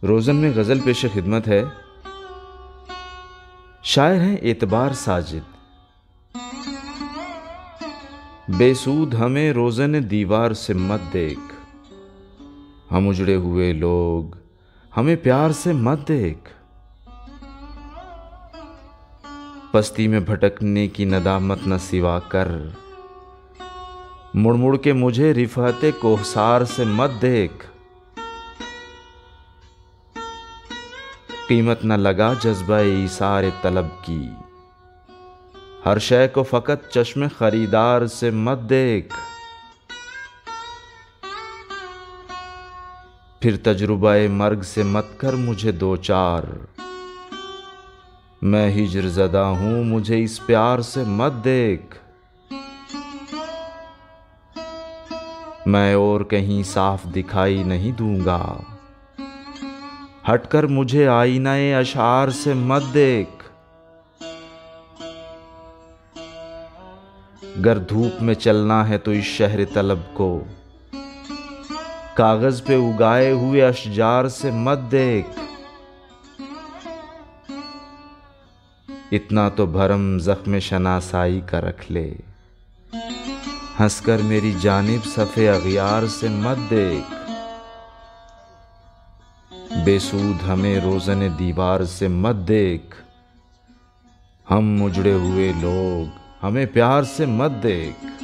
रोज़न में गज़ल पेश खिदमत है। शायर हैं एतबार साजिद। बेसूद हमें रोज़न दीवार से मत देख, हम उजड़े हुए लोग हमें प्यार से मत देख। पस्ती में भटकने की नदामत न सिवा कर, मुड़ मुड़ के मुझे रिफ़ाते कोहसार से मत देख। कीमत न लगा जज्बा ईसार तलब की, हर शय को फ़कत चश्मे खरीदार से मत देख। फिर तजुर्बाए मर्ग से मत कर मुझे दो चार, मैं हिज्र ज़दा हूँ मुझे इस प्यार से मत देख। मैं और कहीं साफ दिखाई नहीं दूंगा, हटकर मुझे आईनाए अशार से मत देख। गर धूप में चलना है तो इस शहर तलब को, कागज पे उगाए हुए अशजार से मत देख। इतना तो भरम ज़ख्म शनासाई का रख ले, हंसकर मेरी जानिब सफ़े अग़ियार से मत देख। बेसूद हमें रोज़न दीवार से मत देख, हम उजड़े हुए लोग हमें प्यार से मत देख।